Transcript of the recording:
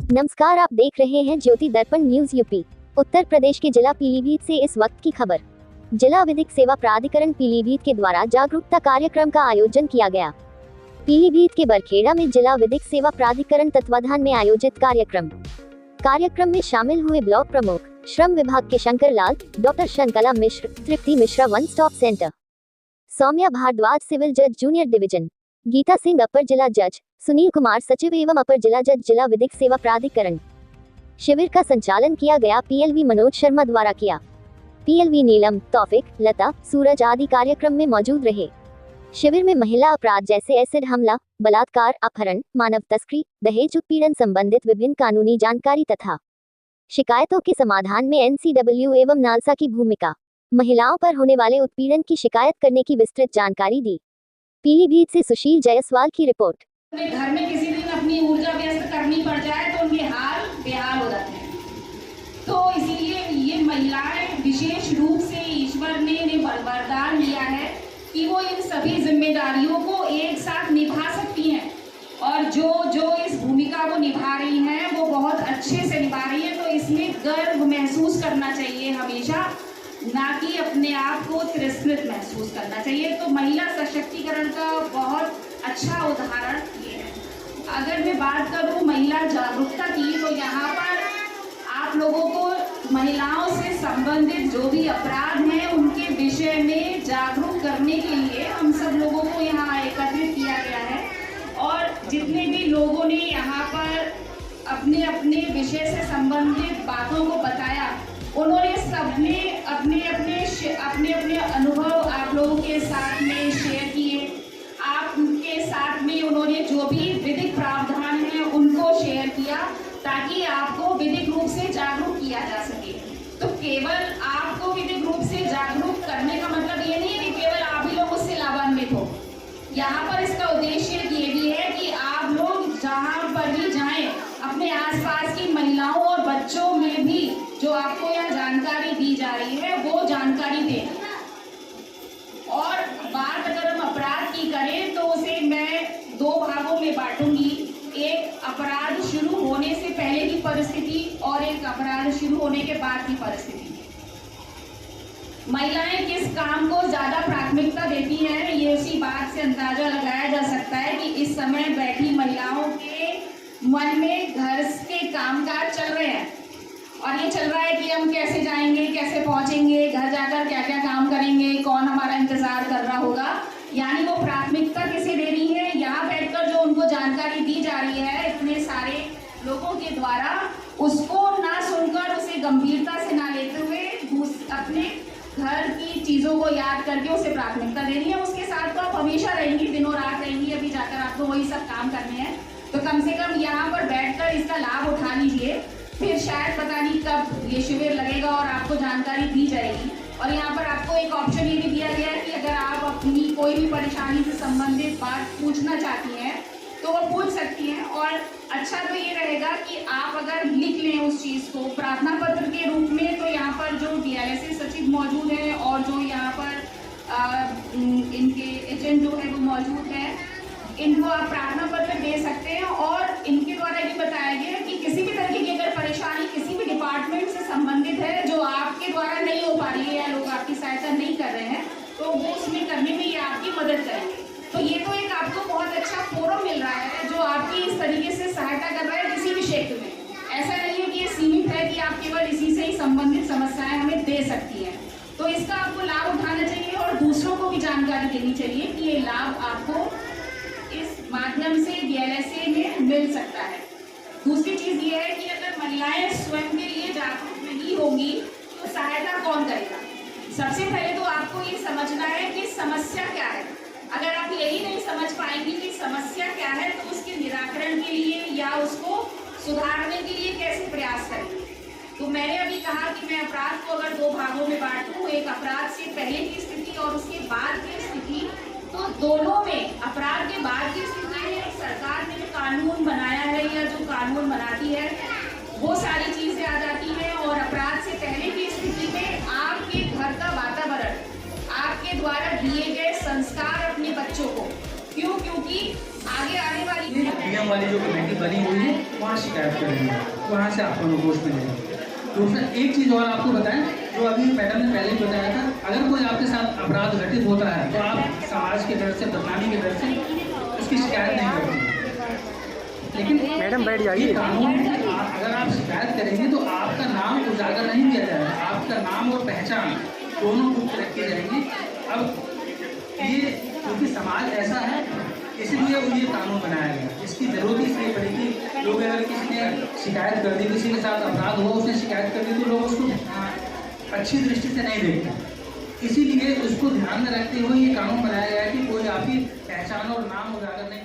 नमस्कार, आप देख रहे हैं ज्योति दर्पण न्यूज यूपी। उत्तर प्रदेश के जिला पीलीभीत से इस वक्त की खबर। जिला विधिक सेवा प्राधिकरण पीलीभीत के द्वारा जागरूकता कार्यक्रम का आयोजन किया गया। पीलीभीत के बरखेड़ा में जिला विधिक सेवा प्राधिकरण तत्वाधान में आयोजित कार्यक्रम में शामिल हुए ब्लॉक प्रमुख, श्रम विभाग के Shankar Lal, doctor Shankala Mishra, Tripti Mishra one stop centre, Saumya Bhardwaj civil जज जूनियर डिवीजन, गीता सिंह अपर जिला जज, सुनील कुमार सचिव एवं अपर जिला जज जिला विधिक सेवा प्राधिकरण। शिविर का संचालन किया गया पीएलवी मनोज शर्मा द्वारा किया। पीएलवी नीलम, तौफिक, लता, सूरज आदि कार्यक्रम में मौजूद रहे। शिविर में महिला अपराध जैसे एसिड हमला, बलात्कार, अपहरण, मानव तस्करी, दहेज उत्पीड़न संबंधित विभिन्न कानूनी जानकारी तथा शिकायतों के समाधान में एनसीडब्ल्यू एवं नालसा की भूमिका, महिलाओं पर होने वाले उत्पीड़न की शिकायत करने की विस्तृत जानकारी दी। पीलीभीत से सुशील जायसवाल की रिपोर्ट। घर में किसी दिन अपनी ऊर्जा व्यस्त करनी पड़ जाए तो उनके हाल बेहाल हो जाते हैं। तो इसीलिए ये महिलाएं विशेष रूप से ईश्वर ने इन्हें वरदान दिया है कि वो इन सभी जिम्मेदारियों को एक साथ निभा सकती हैं, और जो इस भूमिका को निभा रही हैं वो बहुत अच्छे से निभा रही है। तो इसमें गर्व महसूस करना चाहिए हमेशा, ना कि अपने आप को तिरस्कृत महसूस करना चाहिए। तो महिला सशक्तिकरण का बहुत अच्छा उदाहरण ये है। अगर मैं बात करूं महिला जागरूकता की, तो यहाँ पर आप लोगों को महिलाओं से संबंधित जो भी अपराध हैं उनके विषय में जागरूक करने के लिए हम सब लोगों को यहाँ एकत्रित किया गया है। और जितने भी लोगों ने यहाँ पर अपने अपने विषय से संबंधित बातों को बताया, उन्होंने सबने अपने अपने अनुभव आप लोगों के साथ में शेयर किए। आपके साथ में उन्होंने जो भी विधिक प्रावधान है उनको शेयर किया, ताकि आपको विधिक रूप से जागरूक किया जा सके। तो केवल आपको विधिक रूप से जागरूक करने का मतलब ये नहीं है कि केवल आप ही लोग उससे लाभान्वित हो। यहाँ पर इसका उद्देश्य ये भी है कि आप लोग जहाँ पर भी जाएं, अपने आसपास की महिलाओं और बच्चों में भी जो आपको यहाँ जानकारी दी जा रही है वो जानकारी दें। और बात अगर हम अपराध की करें तो उसे मैं दो भागों में बांटूंगी। एक अपराध शुरू होने से पहले की परिस्थिति और एक अपराध शुरू होने के बाद की परिस्थिति। महिलाएं किस काम को ज्यादा प्राथमिकता देती हैं, ये उसी बात से अंदाजा लगाया जा सकता है कि इस समय बैठी महिलाओं के मन में घर के कामकाज चल रहे हैं, और ये चल रहा है कि हम कैसे जाएंगे, कैसे पहुंचेंगे, घर जाकर क्या क्या काम करेंगे, कौन हमारा इंतजार कर रहा होगा। यानी वो प्राथमिकता किसे दे रही है, यहाँ बैठकर जो उनको जानकारी दी जा रही है इतने सारे लोगों के द्वारा, उसको ना सुनकर उसे गंभीरता से ना लेते हुए अपने घर की चीज़ों को याद करके उसे प्राथमिकता दे रही है। उसके साथ तो आप हमेशा रहेंगी, दिनों रात रहेंगी, अभी जाकर आपको वही सब काम करने हैं। तो कम से कम यहाँ पर बैठकर इसका लाभ उठा लीजिए। फिर शायद पता नहीं कब ये शिविर लगेगा और आपको जानकारी दी जाएगी। और यहाँ पर आपको एक ऑप्शन ये भी दिया गया है कि अगर आप अपनी कोई भी परेशानी से संबंधित बात पूछना चाहती हैं तो वो पूछ सकती हैं। और अच्छा तो ये रहेगा कि आप अगर लिख लें उस चीज़ को प्रार्थना पत्र के रूप में, तो यहाँ पर जो डीएलएसए सचिव मौजूद है और जो यहाँ पर इनके एजेंट जो है वो मौजूद है, इनको आप प्रार्थना पत्र दे सकते हैं। और इनके द्वारा ये बताया गया कि किसी भी तरीके की अगर परेशानी किसी भी डिपार्टमेंट से संबंधित है जो आपके द्वारा नहीं हो पा रही है या लोग आपकी सहायता नहीं कर रहे हैं, तो वो उसमें करने में ये आपकी मदद करेंगे। तो ये तो एक आपको बहुत अच्छा फोरम मिल रहा है जो आपकी इस तरीके से सहायता कर रहा है किसी भी क्षेत्र में। ऐसा नहीं है कि ये सीमित है कि आप केवल इसी से ही संबंधित समस्याएं हमें दे सकती हैं। तो इसका आपको लाभ उठाना चाहिए और दूसरों को भी जानकारी देनी चाहिए कि ये लाभ आपको इस माध्यम से डीएलएसए में मिल सकता है। दूसरी चीज ये है कि अगर महिलाएं स्वयं के लिए जागरूक नहीं होंगी तो सहायता कौन करेगा। सबसे पहले तो आपको ये समझना है कि समस्या क्या है। अगर आप यही नहीं समझ पाएंगी कि समस्या क्या है तो उसके निराकरण के लिए या उसको सुधारने के लिए कैसे प्रयास करेंगे। तो मैंने अभी कहा कि मैं अपराध को अगर दो भागों में बांटूं, एक अपराध से पहले की स्थिति और उसके बाद की स्थिति। तो दोनों में अपराध के बाद की स्थिति में सरकार ने जो कानून बनाया है या जो कानून बनाती है वो सारी चीजें आ जाती हैं। और अपराध से पहले की स्थिति में आपके घर का वातावरण, आपके द्वारा दिए गए संस्कार अपने बच्चों को, क्योंकि आगे आने वाली नियम वाली जो कमेटी बनी हुई है वहाँ शिकायत करेंगे, वहाँ से आपको अनुरोध मिलेगा। दूसरा एक चीज़ और आपको बताएं, जो अभी मैडम ने पहले ही बताया था, अगर कोई आपके साथ अपराध घटित होता है तो आप समाज के डर से, बदनामी के डर से उसकी शिकायत नहीं करते। लेकिन मैडम बैठ जाइए। कानून में अगर आप शिकायत करेंगे तो आपका नाम उजागर नहीं किया जाएगा, आपका नाम और पहचान दोनों गुप्त रखे जाएंगे। अब ये क्योंकि समाज ऐसा है इसलिए ये कानून बनाया गया। इसकी जरूरत इसलिए पड़ी कि लोग अगर किसी ने शिकायत कर दी, किसी के साथ अपराध हुआ, उसने शिकायत कर दी तो लोग उसको अच्छी दृष्टि से नहीं देखते। इसीलिए उसको ध्यान में रखते हुए ये कानून बनाया गया है कि कोई आपकी पहचान और नाम उजागर नहीं